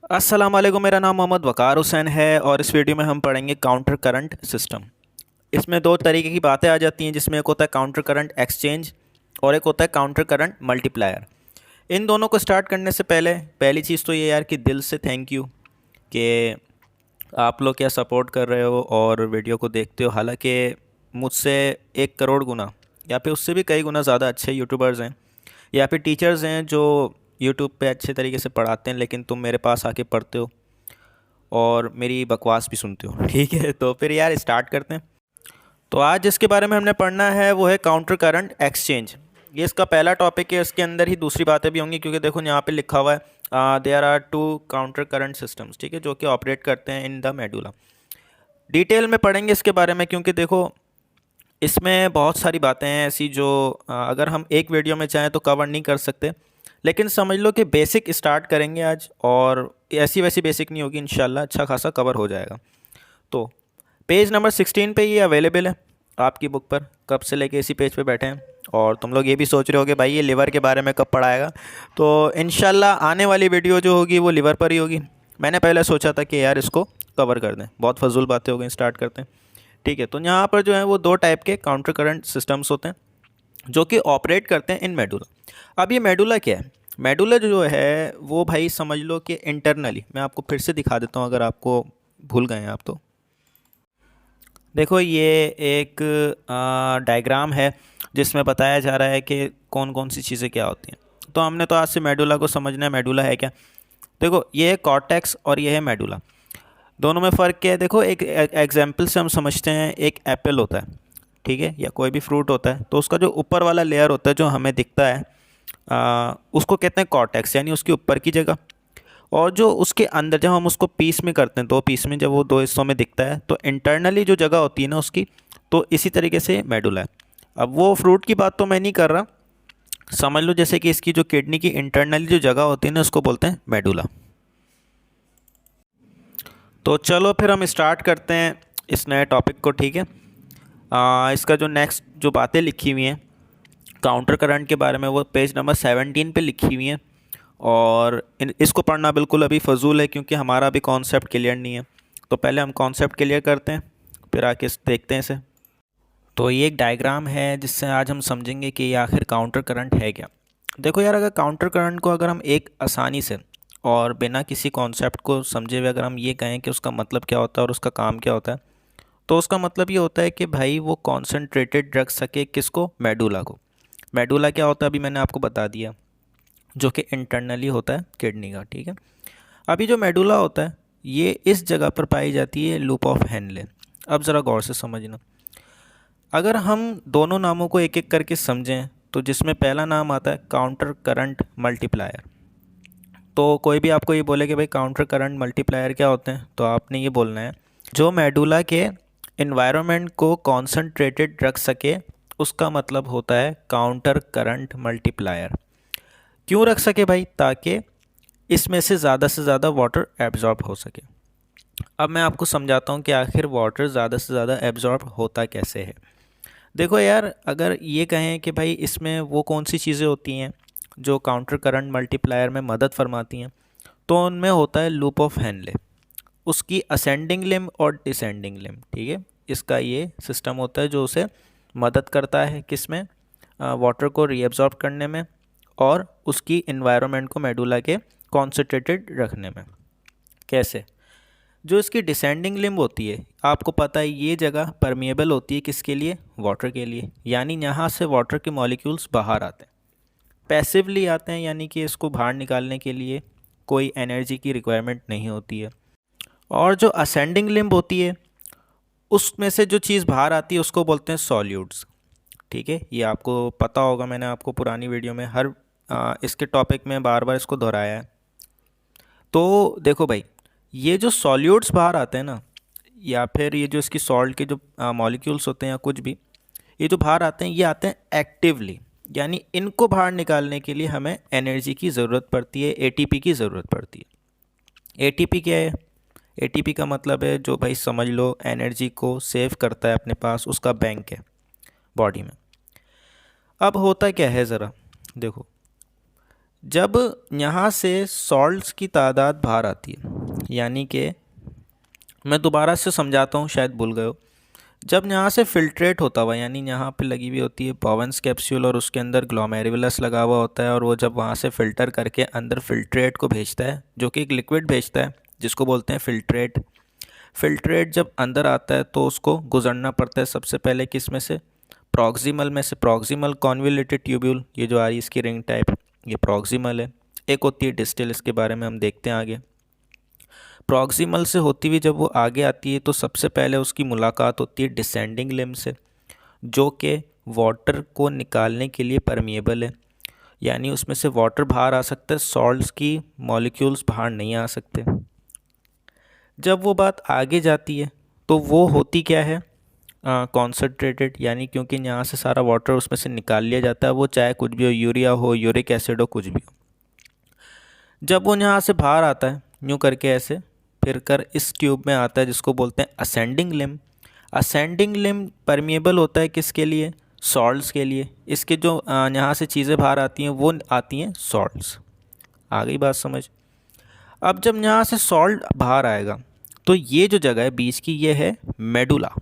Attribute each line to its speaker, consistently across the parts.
Speaker 1: अस्सलाम वालेकुम। मेरा नाम मोहम्मद वकार हुसैन है और इस वीडियो में हम पढ़ेंगे काउंटर करंट सिस्टम। इसमें दो तरीके की बातें आ जाती हैं, जिसमें एक होता है काउंटर करंट एक्सचेंज और एक होता है काउंटर करंट मल्टीप्लायर। इन दोनों को स्टार्ट करने से पहले पहली चीज़ तो ये यार कि दिल से थैंक यू कि आप लोग क्या सपोर्ट कर रहे हो और वीडियो को देखते हो। हालांकि मुझसे 1 करोड़ गुना या फिर उससे भी कई गुना ज़्यादा अच्छे यूट्यूबर्स हैं या फिर टीचर्स हैं जो यूट्यूब पे अच्छे तरीके से पढ़ाते हैं, लेकिन तुम मेरे पास आके पढ़ते हो और मेरी बकवास भी सुनते हो। ठीक है, तो फिर यार स्टार्ट करते हैं। तो आज जिसके बारे में हमने पढ़ना है वो है काउंटर करंट एक्सचेंज। ये इसका पहला टॉपिक है। इसके अंदर ही दूसरी बातें भी होंगी, क्योंकि देखो यहाँ पे लिखा हुआ है there are 2 counter current systems, ठीक है, जो कि ऑपरेट करते हैं इन द मेडुला। डिटेल में पढ़ेंगे इसके बारे में, क्योंकि देखो इसमें बहुत सारी बातें हैं ऐसी जो अगर हम एक वीडियो में चाहें तो कवर नहीं कर सकते। लेकिन समझ लो कि बेसिक स्टार्ट करेंगे आज, और ऐसी वैसी बेसिक नहीं होगी, इंशाल्लाह अच्छा खासा कवर हो जाएगा। तो पेज नंबर 16 पे ये अवेलेबल है आपकी बुक पर। कब से लेके इसी पेज पे बैठे हैं और तुम लोग ये भी सोच रहे हो कि भाई ये लिवर के बारे में कब पढ़ाएगा। तो इंशाल्लाह आने वाली वीडियो जो होगी वो लिवर पर ही होगी। मैंने पहले सोचा था कि यार इसको कवर कर दें, बहुत फजूल बातें हो गई, स्टार्ट करते हैं। ठीक है, तो यहाँ पर जो है वो 2 टाइप के काउंटर करंट सिस्टम्स होते हैं जो कि ऑपरेट करते हैं इन मेडुला। अब ये मेडुला क्या है? मेडुला जो है वो भाई समझ लो कि इंटरनली, मैं आपको फिर से दिखा देता हूँ अगर आपको भूल गए हैं आप तो। देखो ये एक डायग्राम है जिसमें बताया जा रहा है कि कौन कौन सी चीज़ें क्या होती हैं। तो हमने तो आज से मेडुला को समझना है, मेडुला है क्या। देखो ये है कॉर्टेक्स और ये है मेडुला। दोनों में फ़र्क क्या है? देखो एक एग्जाम्पल से हम समझते हैं। एक एप्पल होता है, ठीक है, या कोई भी फ्रूट होता है, तो उसका जो ऊपर वाला लेयर होता है जो हमें दिखता है उसको कहते हैं कॉर्टेक्स, यानी उसके ऊपर की जगह। और जो उसके अंदर जब हम उसको पीस में करते हैं, 2 पीस में, जब वो 2 हिस्सों में दिखता है, तो इंटरनली जो जगह होती है ना उसकी, तो इसी तरीके से मेडुला है। अब वो फ्रूट की बात तो मैं नहीं कर रहा, समझ लो जैसे कि इसकी जो किडनी की इंटरनली जो जगह होती है ना उसको बोलते हैं मेडुला। तो चलो फिर हम स्टार्ट करते हैं इस नए टॉपिक को, ठीक है। इसका जो नेक्स्ट जो बातें लिखी हुई हैं काउंटर करंट के बारे में, वो पेज नंबर 17 पे लिखी हुई हैं। और इसको पढ़ना बिल्कुल अभी फ़जूल है, क्योंकि हमारा अभी कॉन्सेप्ट क्लियर नहीं है। तो पहले हम कॉन्सेप्ट क्लियर करते हैं, फिर आके देखते हैं इसे। तो ये एक डायग्राम है जिससे आज हम समझेंगे कि ये आखिर काउंटर करंट है क्या। देखो यार, अगर काउंटर करंट को अगर हम एक आसानी से और बिना किसी कॉन्सेप्ट को समझे हुए अगर हम ये कहें कि उसका मतलब क्या होता है और उसका काम क्या होता है, तो उसका मतलब ये होता है कि भाई वो कॉन्सेंट्रेटेड रख सके किसको? मेडुला को। मेडुला क्या होता है अभी मैंने आपको बता दिया, जो कि इंटरनली होता है किडनी का, ठीक है। अभी जो मेडुला होता है ये इस जगह पर पाई जाती है, लूप ऑफ हेनले। अब ज़रा गौर से समझना। अगर हम दोनों नामों को एक एक करके समझें, तो जिसमें पहला नाम आता है काउंटर करंट मल्टीप्लायर। तो कोई भी आपको ये बोले कि भाई काउंटर करंट मल्टीप्लायर क्या होते हैं, तो आपने ये बोलना है जो मेडुला के इन्वायरमेंट को कॉन्सेंट्रेटेड रख सके, उसका मतलब होता है काउंटर करंट मल्टीप्लायर। क्यों रख सके भाई? ताकि इसमें से ज़्यादा वाटर एब्जॉर्ब हो सके। अब मैं आपको समझाता हूँ कि आखिर वाटर ज़्यादा से ज़्यादा एब्जॉर्ब होता कैसे है। देखो यार, अगर ये कहें कि भाई इसमें वो कौन सी चीज़ें होती हैं जो काउंटर करंट मल्टीप्लायर में मदद फरमाती हैं, तो उनमें होता है लूप ऑफ हेनले, उसकी असेंडिंग लिम्ब और डिसेंडिंग लिम्ब, ठीक है। इसका ये सिस्टम होता है जो उसे मदद करता है किस में? वाटर को रीअब्जॉर्ब करने में और उसकी इन्वायरमेंट को मेडुला के कॉन्सेंट्रेटेड रखने में। कैसे? जो इसकी डिसेंडिंग लिम्ब होती है, आपको पता है ये जगह परमिएबल होती है किसके लिए? वाटर के लिए। यानी यहाँ से वाटर के मॉलिक्यूल्स बाहर आते हैं, पैसिवली आते हैं, यानी कि इसको बाहर निकालने के लिए कोई एनर्जी की रिक्वायरमेंट नहीं होती है। और जो असेंडिंग लिम्ब होती है उसमें से जो चीज़ बाहर आती है उसको बोलते हैं सॉल्यूट्स, ठीक है। ये आपको पता होगा, मैंने आपको पुरानी वीडियो में हर इसके टॉपिक में बार बार इसको दोहराया है। तो देखो भाई, ये जो सॉल्यूट्स बाहर आते हैं ना, या फिर ये जो इसकी सॉल्ट के जो मॉलिक्यूल्स होते हैं या कुछ भी, ये जो बाहर आते हैं ये आते हैं एक्टिवली। यानी इनको बाहर निकालने के लिए हमें एनर्जी की ज़रूरत पड़ती है, एटीपी की ज़रूरत पड़ती है। एटीपी क्या है? एटीपी का मतलब है, जो भाई समझ लो एनर्जी को सेव करता है अपने पास, उसका बैंक है बॉडी में। अब होता क्या है ज़रा देखो, जब यहाँ से सॉल्ट्स की तादाद बाहर आती है, यानी कि मैं दोबारा से समझाता हूँ, शायद भूल गए हो। जब यहाँ से फिल्ट्रेट होता हुआ, यानी यहाँ पे लगी हुई होती है बोवेंस कैप्सूल और उसके अंदर ग्लोमेरुलस लगा हुआ होता है, और वो जब वहाँ से फ़िल्टर करके अंदर फिल्ट्रेट को भेजता है, जो कि एक लिक्विड भेजता है जिसको बोलते हैं फिल्ट्रेट। फिल्ट्रेट जब अंदर आता है तो उसको गुजरना पड़ता है सबसे पहले किस में से, प्रॉक्सिमल में से। प्रॉक्सिमल कॉन्वोल्यूटेड ट्यूब्यूल, ये जो आ रही है इसकी रिंग टाइप, ये प्रॉक्सिमल है। एक होती है डिस्टल, इसके बारे में हम देखते हैं आगे। प्रॉक्सिमल से होती हुई जब वो आगे आती है तो सबसे पहले उसकी मुलाकात होती है डिसेंडिंग लिम्ब से, जो कि वाटर को निकालने के लिए परमिएबल है, यानी उसमें से वाटर बाहर आ सकता है, सॉल्ट्स की मॉलिक्यूल्स बाहर नहीं आ सकते। जब वो बात आगे जाती है तो वो होती क्या है, कॉन्सनट्रेटेड, यानी क्योंकि यहाँ से सारा वाटर उसमें से निकाल लिया जाता है, वो चाहे कुछ भी हो, यूरिया हो, यूरिक एसिड हो, कुछ भी हो। जब वो यहाँ से बाहर आता है यूँ करके ऐसे फिर कर इस ट्यूब में आता है जिसको बोलते हैं ascending limb. Ascending limb permeable होता है किसके लिए, सॉल्ट्स के लिए। इसके जो यहाँ से चीज़ें बाहर आती हैं वो आती हैं सॉल्ट्स। आ गई बात समझ। अब जब यहाँ से सॉल्ट बाहर आएगा तो ये जो जगह है बीच की, ये है मेडुला।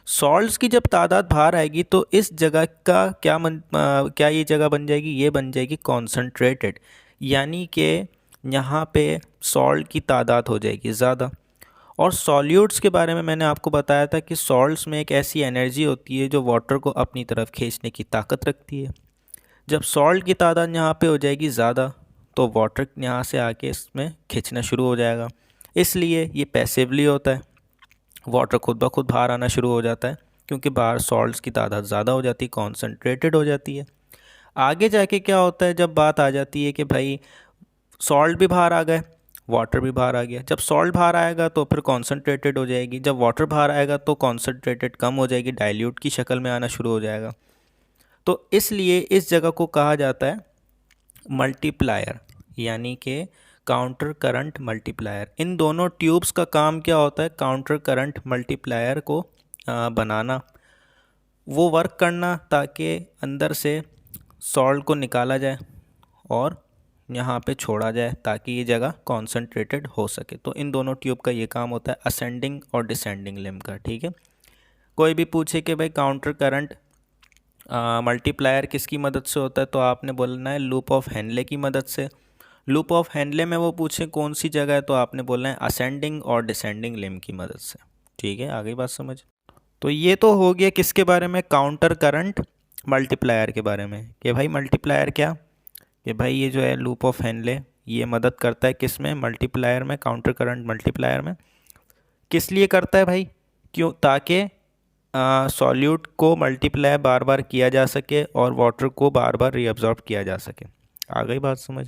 Speaker 1: सॉल्ट्स की जब तादाद बाहर आएगी तो इस जगह का क्या ये जगह बन जाएगी, ये बन जाएगी कॉन्सनट्रेटेड, यानी कि यहाँ पे सॉल्ट की तादाद हो जाएगी ज़्यादा। और सॉल्यूट्स के बारे में मैंने आपको बताया था कि सॉल्ट्स में एक ऐसी एनर्जी होती है जो वाटर को अपनी तरफ खींचने की ताकत रखती है। जब सॉल्ट की तादाद यहाँ पे हो जाएगी ज़्यादा तो वाटर यहाँ से आके इसमें खींचना शुरू हो जाएगा, इसलिए ये पैसिवली होता है। वाटर खुद ब खुद बाहर आना शुरू हो जाता है क्योंकि बाहर सॉल्ट्स की तादाद ज़्यादा हो जाती है, कॉन्सनट्रेटेड हो जाती है। आगे जाके क्या होता है, जब बात आ जाती है कि भाई सॉल्ट भी बाहर आ गए, वाटर भी बाहर आ गया। जब सॉल्ट बाहर आएगा तो फिर कॉन्सनट्रेटेड हो जाएगी, जब वाटर बाहर आएगा तो कॉन्सनट्रेटेड कम हो जाएगी, डाइल्यूट की शक्ल में आना शुरू हो जाएगा। तो इसलिए इस जगह को कहा जाता है मल्टीप्लायर, यानी कि काउंटर करंट मल्टीप्लायर। इन दोनों ट्यूब्स का काम क्या होता है, काउंटर करंट मल्टीप्लायर को बनाना, वो वर्क करना ताकि अंदर से सॉल्ट को निकाला जाए और यहाँ पे छोड़ा जाए ताकि ये जगह कॉन्सनट्रेटेड हो सके। तो इन दोनों ट्यूब का ये काम होता है, असेंडिंग और डिसेंडिंग लिम्ब का। ठीक है, कोई भी पूछे कि भाई काउंटर करंट मल्टीप्लायर किसकी मदद से होता है तो आपने बोलना है लूप ऑफ हेनले की मदद से। लूप ऑफ हेनले में वो पूछे कौन सी जगह है तो आपने बोलना है असेंडिंग और डिसेंडिंग लिम्ब की मदद से। ठीक है, आगे बात समझ। तो ये तो हो गया किसके बारे में, काउंटर करंट मल्टीप्लायर के बारे में, कि भाई मल्टीप्लायर क्या, कि भाई ये जो है लूप ऑफ हेनले ये मदद करता है किस में, मल्टीप्लायर में, काउंटर करंट मल्टीप्लायर में। किस लिए करता है भाई, क्यों, ताकि सॉल्यूट को मल्टीप्लाई बार बार किया जा सके और वाटर को बार बार रीअब्जॉर्ब किया जा सके। आ गई बात समझ।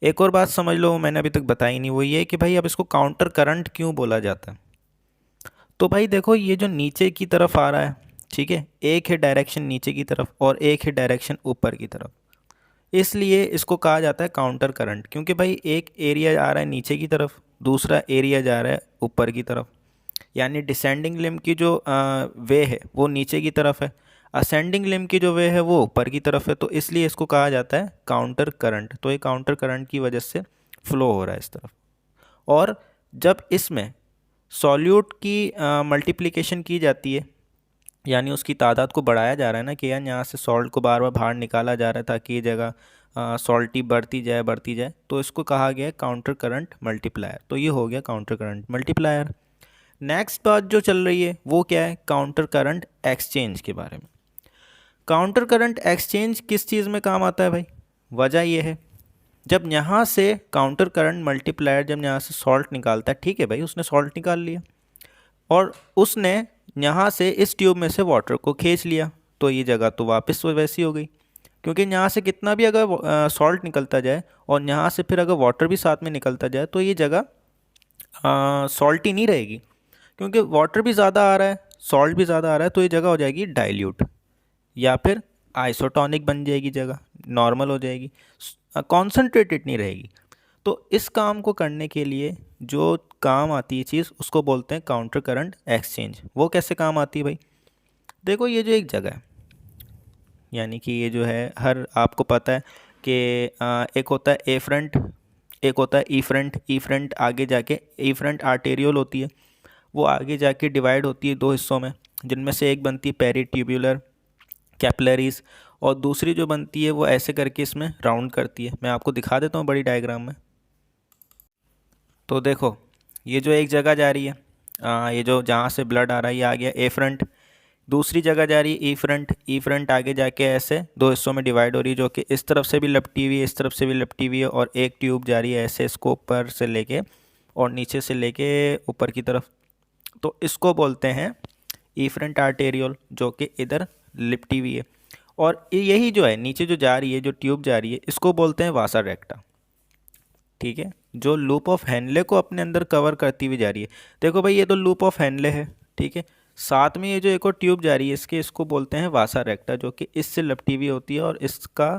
Speaker 1: एक और बात समझ लो, मैंने अभी तक बताई नहीं, वो ये कि भाई अब इसको काउंटर करंट क्यों बोला जाता है। तो भाई देखो, ये जो नीचे की तरफ आ रहा है, ठीक है, एक है डायरेक्शन नीचे की तरफ और एक है डायरेक्शन ऊपर की तरफ, इसलिए इसको कहा जाता है काउंटर करंट। क्योंकि भाई एक एरिया आ रहा है नीचे की तरफ, दूसरा एरिया जा रहा है ऊपर की तरफ, यानी डिसेंडिंग लिम्ब की जो वे है वो नीचे की तरफ है, असेंडिंग लिम्ब की जो वे है वो ऊपर की तरफ है, तो इसलिए इसको कहा जाता है काउंटर करंट। तो ये काउंटर करंट की वजह से फ्लो हो रहा है इस तरफ। और जब इसमें सॉल्यूट की मल्टीप्लिकेशन की जाती है, यानी उसकी तादाद को बढ़ाया जा रहा है ना, कि यार यहाँ से सॉल्ट को बार बार बाहर निकाला जा रहा है ताकि ये जगह सॉल्टी बढ़ती जाए, तो इसको कहा गया है काउंटर करंट मल्टीप्लायर। तो ये हो गया काउंटर करंट मल्टीप्लायर। नेक्स्ट बात जो चल रही है वो क्या है, काउंटर करंट एक्सचेंज के बारे में। काउंटर करंट एक्सचेंज किस चीज़ में काम आता है भाई, वजह ये है, जब यहाँ से काउंटर करंट मल्टीप्लायर जब यहाँ से सॉल्ट निकालता है, ठीक है भाई, उसने सॉल्ट निकाल लिया और उसने यहाँ से इस ट्यूब में से वाटर को खींच लिया, तो ये जगह तो वापस वैसी हो गई। क्योंकि यहाँ से कितना भी अगर सॉल्ट निकलता जाए और यहाँ से फिर अगर वाटर भी साथ में निकलता जाए तो ये जगह सॉल्टी नहीं रहेगी, क्योंकि वाटर भी ज़्यादा आ रहा है, सॉल्ट भी ज़्यादा आ रहा है, तो ये जगह हो जाएगी डाइल्यूट या फिर आइसोटोनिक बन जाएगी, जगह नॉर्मल हो जाएगी, कॉन्सनट्रेटेड नहीं रहेगी। तो इस काम को करने के लिए जो काम आती है चीज़ उसको बोलते हैं काउंटर करंट एक्सचेंज। वो कैसे काम आती है भाई, देखो ये जो एक जगह है, यानी कि ये जो है हर आपको पता है कि एक होता है ए फ्रंट, एक होता है ई फ्रंट। ई फ्रंट आगे जाके, ई फ्रंट आर्टेरियोल होती है, वो आगे जाके डिवाइड होती है दो हिस्सों में, जिनमें से एक बनती है पेरीट्यूब्यूलर कैपिलरीज, और दूसरी जो बनती है वो ऐसे करके इसमें राउंड करती है। मैं आपको दिखा देता हूँ बड़ी डायग्राम में। तो देखो, ये जो एक जगह जा रही है, ये जो जहाँ से ब्लड आ रहा है, ये आ गया ए फ्रंट। दूसरी जगह जा रही है ई फ्रंट। ई फ्रंट आगे जाके ऐसे दो हिस्सों में डिवाइड हो रही है, जो कि इस तरफ से भी लपटी हुई है, इस तरफ से भी लपटी हुई है, और एक ट्यूब जा रही है ऐसे इसको ऊपर से लेके और नीचे से लेके ऊपर की तरफ। तो इसको बोलते हैं ई फ्रंट आर्टेरियोल, जो कि इधर लिपटी हुई है। और यही जो है नीचे जो जा रही है, जो ट्यूब जा रही है, इसको बोलते हैं वासा रेक्टा। ठीक है, जो लूप ऑफ हेनले को अपने अंदर कवर करती हुई जा रही है। देखो भाई, ये तो लूप ऑफ हेनले है, ठीक है। साथ में ये जो एक और ट्यूब जा रही है, इसको बोलते हैं वासा रेक्टा, जो कि इससे लपटी हुई होती है और इसका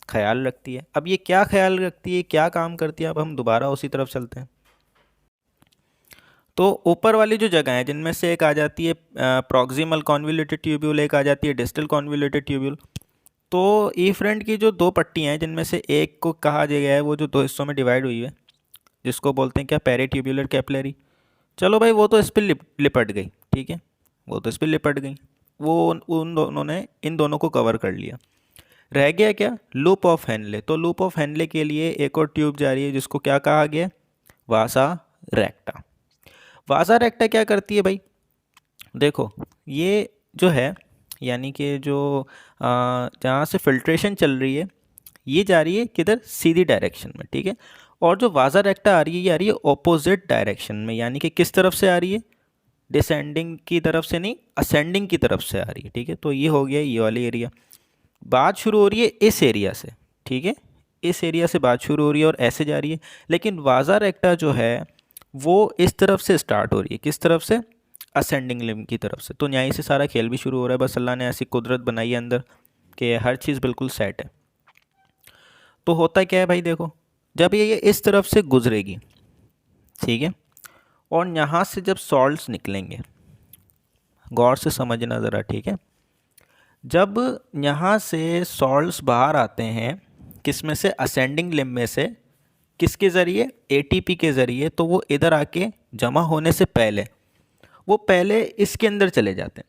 Speaker 1: ख्याल रखती है। अब ये क्या ख्याल रखती है, क्या काम करती है, अब हम दोबारा उसी तरफ चलते हैं। तो ऊपर वाली जो जगह है, जिनमें से एक आ जाती है प्रॉक्सिमल कॉन्वोल्यूटेड ट्यूब्यूल, एक आ जाती है डिस्टल कॉन्वोल्यूटेड ट्यूब्यूल। तो ई फ्रंट की जो दो पट्टियाँ हैं, जिनमें से एक को कहा गया है वो जो दो हिस्सों में डिवाइड हुई है, जिसको बोलते हैं क्या, पेरीट्यूब्यूलर कैपिलरी। चलो भाई, वो तो इस पर लिपट गई, ठीक है, वो तो इस पर लिपट गई, वो उन दोनों ने इन दोनों को कवर कर लिया। रह गया क्या, लूप ऑफ हेनले। तो लूप ऑफ हेनले के लिए एक और ट्यूब जा रही है, जिसको क्या कहा गया, वासा रेक्टा। वासा रेक्टा क्या करती है भाई, देखो ये जो है, यानी कि जो जहाँ से फिल्ट्रेशन चल रही है, ये जा रही है किधर, सीधी डायरेक्शन में, ठीक है। और जो वासा रेक्टा आ रही है, ये आ रही है ऑपोजिट डायरेक्शन में, यानी कि किस तरफ से आ रही है, डिसेंडिंग की तरफ से नहीं, असेंडिंग की तरफ से आ रही है, ठीक है। तो ये हो गया ये वाली एरिया। बात शुरू हो रही है इस एरिया से, ठीक है, इस एरिया से बात शुरू हो रही है और ऐसे जा रही है। लेकिन वासा रेक्टा जो है वो इस तरफ से स्टार्ट हो रही है, किस तरफ से, असेंडिंग लिम्ब की तरफ से। तो यहीं से सारा खेल भी शुरू हो रहा है। बस अल्लाह ने ऐसी कुदरत बनाई है अंदर कि हर चीज़ बिल्कुल सेट है। तो होता क्या है भाई, देखो, जब ये इस तरफ से गुजरेगी, ठीक है, और यहाँ से जब सॉल्ट्स निकलेंगे, गौर से समझना ज़रा, ठीक है। जब यहाँ से सॉल्ट्स बाहर आते हैं, किस में से, असेंडिंग लिम्ब में से, किसके ज़रिए, एटीपी के ज़रिए। तो वो इधर आके जमा होने से पहले वो पहले इसके अंदर चले जाते हैं।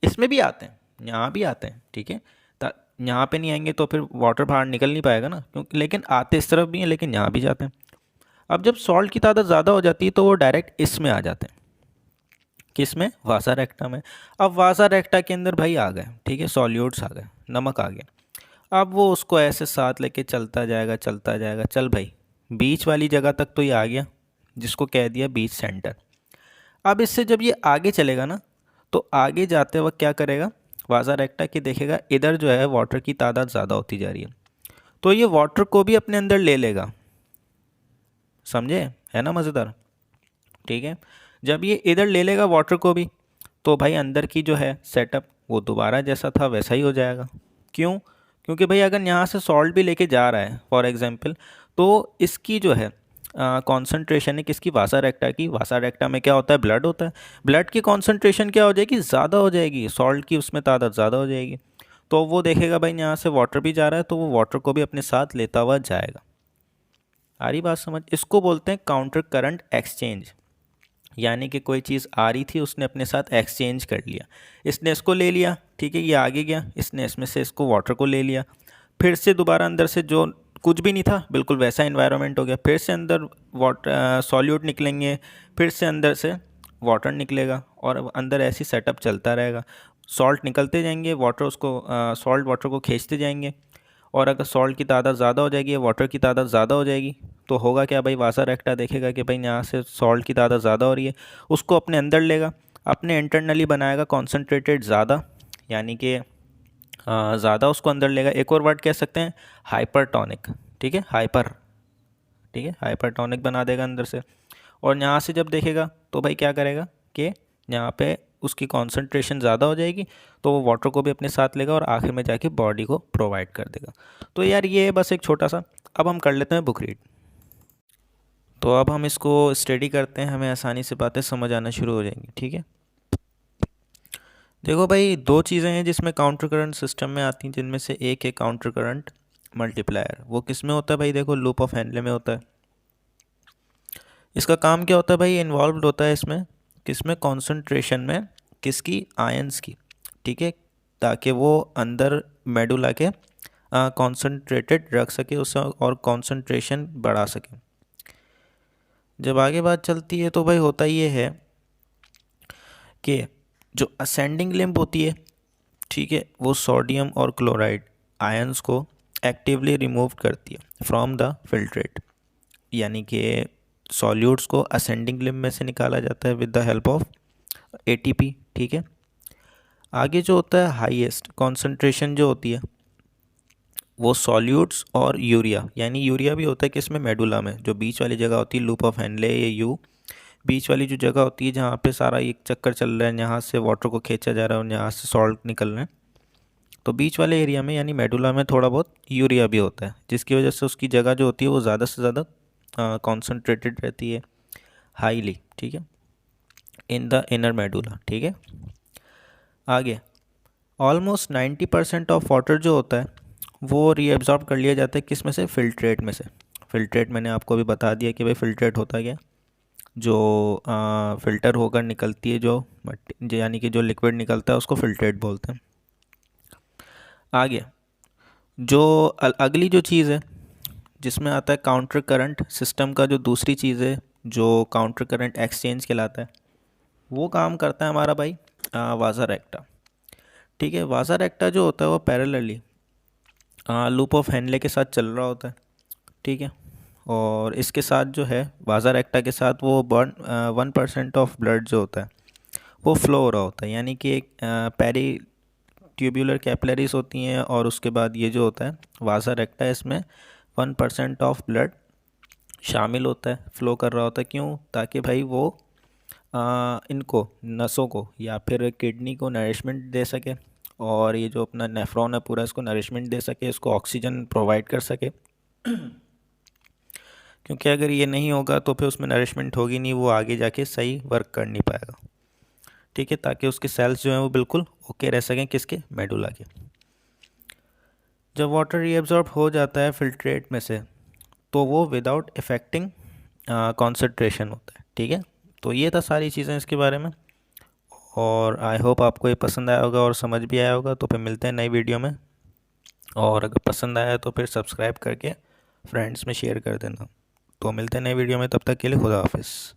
Speaker 1: इसमें भी आते हैं, यहाँ भी आते हैं, ठीक है। यहाँ पे नहीं आएंगे तो फिर वाटर बाहर निकल नहीं पाएगा ना, क्योंकि, लेकिन आते इस तरफ भी हैं, लेकिन यहाँ भी जाते हैं। अब जब सॉल्ट की तादाद ज़्यादा हो जाती है तो वो डायरेक्ट इसमें आ जाते हैं, किस में, वासा रेक्टा में। अब वासा रेक्टा के अंदर भाई आ गए, ठीक है, सॉल्यूट्स आ गए, नमक आ गया। अब वो उसको ऐसे साथ लेके चलता जाएगा, चलता जाएगा। चल भाई, बीच वाली जगह तक तो ये आ गया, जिसको कह दिया बीच सेंटर। अब इससे जब ये आगे चलेगा ना, तो आगे जाते वक्त क्या करेगा, वासा रेक्टा के देखेगा इधर जो है वाटर की तादाद ज़्यादा होती जा रही है, तो ये वाटर को भी अपने अंदर ले लेगा। समझे, है ना मज़ेदार, ठीक है। जब ये इधर ले लेगा वाटर को भी, तो भाई अंदर की जो है सेटअप वो दोबारा जैसा था वैसा ही हो जाएगा। क्यों, क्योंकि भाई अगर यहाँ से सॉल्ट भी लेके जा रहा है फॉर एग्जांपल, तो इसकी जो है कॉन्सेंट्रेशन है किसकी, वासा रेक्टा की। वासा रेक्टा में क्या होता है, ब्लड होता है। ब्लड की कॉन्सेंट्रेशन क्या हो जाएगी, ज़्यादा हो जाएगी, सॉल्ट की उसमें तादाद ज़्यादा हो जाएगी। तो वो देखेगा भाई यहाँ से वाटर भी जा रहा है, तो वो वाटर को भी अपने साथ लेता हुआ जाएगा। आ रही बात समझ, इसको बोलते हैं काउंटर करंट एक्सचेंज। यानी कि कोई चीज़ आ रही थी, उसने अपने साथ एक्सचेंज कर लिया। इसने इसको ले लिया, ठीक है, ये आगे गया, इसने इसमें से इसको वाटर को ले लिया, फिर से दोबारा अंदर से जो कुछ भी नहीं था बिल्कुल वैसा इन्वायरमेंट हो गया, फिर से अंदर वाटर सॉल्यूट निकलेंगे, फिर से अंदर से वाटर निकलेगा, और अंदर ऐसी सेटअप चलता रहेगा। सॉल्ट निकलते जाएंगे, वाटर उसको सॉल्ट वाटर को खींचते जाएंगे, और अगर सॉल्ट की तादाद ज़्यादा हो जाएगी, वाटर की तादाद ज़्यादा हो जाएगी, तो होगा क्या भाई, वासा रेक्टा देखेगा कि भाई यहाँ से सॉल्ट की तादाद ज़्यादा हो रही है, उसको अपने अंदर लेगा, अपने इंटरनली बनाएगा कॉन्सेंट्रेटेड ज़्यादा, यानी कि ज़्यादा उसको अंदर लेगा। एक और वर्ड कह सकते हैं हाइपरटोनिक, ठीक है, हाइपर, ठीक है, हाइपरटोनिक बना देगा अंदर से। और यहाँ से जब देखेगा तो भाई क्या करेगा कि यहाँ पे उसकी कॉन्सेंट्रेशन ज़्यादा हो जाएगी, तो वो वाटर को भी अपने साथ लेगा और आखिर में जाके बॉडी को प्रोवाइड कर देगा। तो यार ये बस एक छोटा सा, अब हम कर लेते हैं बुक रीड। तो अब हम इसको स्टडी करते हैं, हमें आसानी से बातें समझ आना शुरू हो जाएंगी, ठीक है। देखो भाई, दो चीज़ें हैं जिसमें काउंटर करंट सिस्टम में आती हैं, जिनमें से एक है काउंटर करंट मल्टीप्लायर। वो किस में होता है भाई? देखो लूप ऑफ हेनले में होता है। इसका काम क्या होता है भाई? इन्वॉल्व होता है इसमें किसमें? कॉन्सेंट्रेशन में किसकी? आयंस की, ठीक है, ताकि वो अंदर मेडुला के कॉन्सेंट्रेटेड रख सके उसे और कॉन्सेंट्रेशन बढ़ा सके। जब आगे बात चलती है तो भाई होता ये है कि जो असेंडिंग लिम्ब होती है, ठीक है, वो सोडियम और क्लोराइड आयंस को एक्टिवली रिमूव करती है फ्रॉम द फिल्ट्रेट, यानी कि सॉल्यूट्स को असेंडिंग लिम्ब में से निकाला जाता है with the help of ATP, ठीक है। आगे जो होता है हाईएस्ट कॉन्सेंट्रेशन जो होती है वो सॉल्यूट्स और यूरिया, यानी यूरिया भी होता है किसमें? मेडुला में, जो बीच वाली जगह होती है लूप ऑफ हेनले ये यू, बीच वाली जो जगह होती है जहाँ पे सारा एक चक्कर चल रहा है, यहाँ से वाटर को खींचा जा रहा है और यहाँ से सॉल्ट निकल रहे हैं, तो बीच वाले एरिया में यानी मेडुला में थोड़ा बहुत यूरिया भी होता है, जिसकी वजह से उसकी जगह जो होती है वो ज़्यादा से ज़्यादा कॉन्सेंट्रेटेड रहती है, हाईली, ठीक है, इन द इनर मेडुला, ठीक है। आगे ऑलमोस्ट 90% ऑफ वाटर जो होता है वो रीएब्जॉर्ब कर लिया जाता है किस में से? फिल्ट्रेट में से। फिल्ट्रेट मैंने आपको अभी बता दिया कि भाई फिल्ट्रेट होता क्या, जो फ़िल्टर होकर निकलती है जो मट्टी, यानी कि जो लिक्विड निकलता है उसको फिल्ट्रेट बोलते हैं। आगे जो अगली जो चीज़ है जिसमें आता है काउंटर करंट सिस्टम का, जो दूसरी चीज़ है जो काउंटर करंट एक्सचेंज कहलाता है, वो काम करता है हमारा भाई वाज़र एक्टा, ठीक है। वाज़र एक्टा जो होता है वो पैरेलली लूप ऑफ हेनले के साथ चल रहा होता है, ठीक है, और इसके साथ जो है वाज़र एक्टा के साथ वो 1% ऑफ ब्लड जो होता है वो फ्लो हो रहा होता है, यानी कि एक पेरी ट्यूबुलर कैपिलरीज होती हैं और उसके बाद ये जो होता है वाज़र एक्टा, इसमें 1% ऑफ ब्लड शामिल होता है, फ्लो कर रहा होता है। क्यों? ताकि भाई वो इनको नसों को या फिर किडनी को नरिशमेंट दे सके, और ये जो अपना नेफ्रॉन है पूरा इसको नरिशमेंट दे सके, इसको ऑक्सीजन प्रोवाइड कर सके। क्योंकि अगर ये नहीं होगा तो फिर उसमें नरिशमेंट होगी नहीं, वो आगे जाके सही वर्क कर नहीं पाएगा, ठीक है, ताकि उसके सेल्स जो हैं वो बिल्कुल ओके रह सकें किसके? मेडुला के। जब वाटर रीअब्जॉर्ब हो जाता है फिल्ट्रेट में से तो वो विदाउट इफेक्टिंग कॉन्सेंट्रेशन होता है, ठीक है। तो ये था सारी चीज़ें इसके बारे में, और आई होप आपको ये पसंद आया होगा और समझ भी आया होगा। तो फिर मिलते हैं नई वीडियो में, और अगर पसंद आया तो फिर सब्सक्राइब करके फ्रेंड्स में शेयर कर देना। तो मिलते हैं नई वीडियो में, तब तक के लिए खुदा हाफिज़।